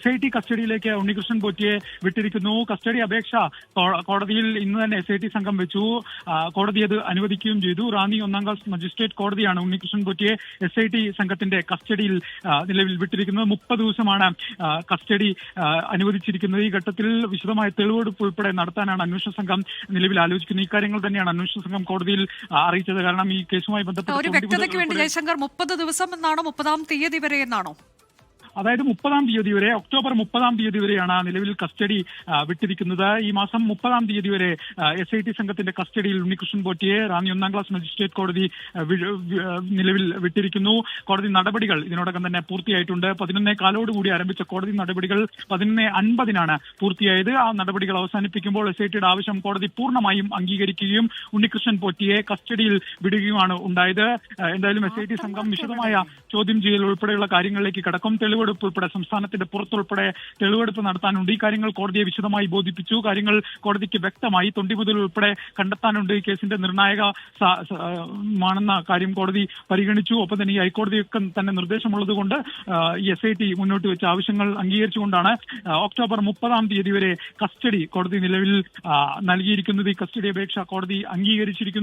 SIT കസ്റ്റഡിയിലേക്ക് Unnikrishnan പോറ്റിയെ വിട്ടിരിക്കുന്നു. Custody അപേക്ഷ കോടതിയിൽ ഇന്ന് തന്നെ SIT സംഘം വെച്ചു. കോടതി അത് അനുവദിക്കുകയും ചെയ്തു. റാന്നി 1-ാം ക്ലാസ് മജിസ്ട്രേറ്റ് കോടതിയാണ് ഉണ്ണികൃഷ്ണൻ പോറ്റിയെ SIT സംഘത്തിന്റെ കസ്റ്റഡിയിൽ നിലവിൽ വിട്ടിരിക്കുന്നത്. 30 ദിവസമാണ് കസ്റ്റഡി അനുവദിച്ചിരിക്കുന്നത്. ഈ ഘട്ടത്തിൽ വിശദമായ തെളിവെടുപ്പ് ഉൾപ്പെടെ നടത്താനാണ് അന്വേഷണ സംഘം നിലവിൽ ആലോചിക്കുന്നത്. ഇക്കാര്യങ്ങൾ തന്നെയാണ് അന്വേഷണ സംഘം കോടതിയിൽ അറിയിച്ചത്. കാരണം ഈ കേസുമായി ബന്ധപ്പെട്ട് ഒരു വ്യക്തതയ്ക്ക് വേണ്ടി ജയശങ്കർ 30 ദിവസം എന്നാണോ 30-ാം തീയതി വരെ എന്നാണോ? അതായത് 30-ാം തീയതി വരെ, ഒക്ടോബർ 30-ാം തീയതി വരെയാണ് നിലവിൽ കസ്റ്റഡി വിട്ടിരിക്കുന്നത്. ഈ മാസം 30-ാം തീയതി വരെ SIT സംഘത്തിന്റെ കസ്റ്റഡിയിൽ ഉണ്ണികൃഷ്ണൻ പോറ്റിയെ റാന്നി 1-ാം ക്ലാസ് മജിസ്ട്രേറ്റ് കോടതി നിലവിൽ വിട്ടിരിക്കുന്നു. കോടതി നടപടികൾ ഇതിനോടകം തന്നെ പൂർത്തിയായിട്ടുണ്ട്. 11:15 ആരംഭിച്ച കോടതി നടപടികൾ 11:50 പൂർത്തിയായത്. ആ നടപടികൾ അവസാനിപ്പിക്കുമ്പോൾ SITയുടെ ആവശ്യം കോടതി പൂർണ്ണമായും അംഗീകരിക്കുകയും ഉണ്ണികൃഷ്ണൻ പോറ്റിയെ കസ്റ്റഡിയിൽ വിടുകയുമാണ് ഉണ്ടായത്. എന്തായാലും SIT സംഘം വിശദമായ ചോദ്യം ചെയ്യൽ ഉൾപ്പെടെയുള്ള കാര്യങ്ങളിലേക്ക് കടക്കും. തെളിവെടുപ്പ് ഉൾപ്പെടെ സംസ്ഥാനത്തിന്റെ പുറത്തുൾപ്പെടെ തെളിവെടുപ്പ് നടത്താനുണ്ട്. ഈ കാര്യങ്ങൾ കോടതിയെ വിശദമായി ബോധിപ്പിച്ചു. കാര്യങ്ങൾ കോടതിക്ക് വ്യക്തമായി. തൊണ്ടിമുതൽ ഉൾപ്പെടെ കണ്ടെത്താനുണ്ട്. ഈ കേസിന്റെ നിർണായകമാണെന്ന കാര്യം കോടതി പരിഗണിച്ചു. ഒപ്പം തന്നെ ഈ ഹൈക്കോടതിയൊക്കെ തന്നെ നിർദ്ദേശമുള്ളതുകൊണ്ട് ഈ SIT മുന്നോട്ട് വെച്ച ആവശ്യങ്ങൾ അംഗീകരിച്ചുകൊണ്ടാണ് ഒക്ടോബർ 30-ാം തീയതി വരെ കസ്റ്റഡി കോടതി നിലവിൽ നൽകിയിരിക്കുന്നത്. ഈ കസ്റ്റഡി അപേക്ഷ കോടതി അംഗീകരിച്ചിരിക്കുന്നു.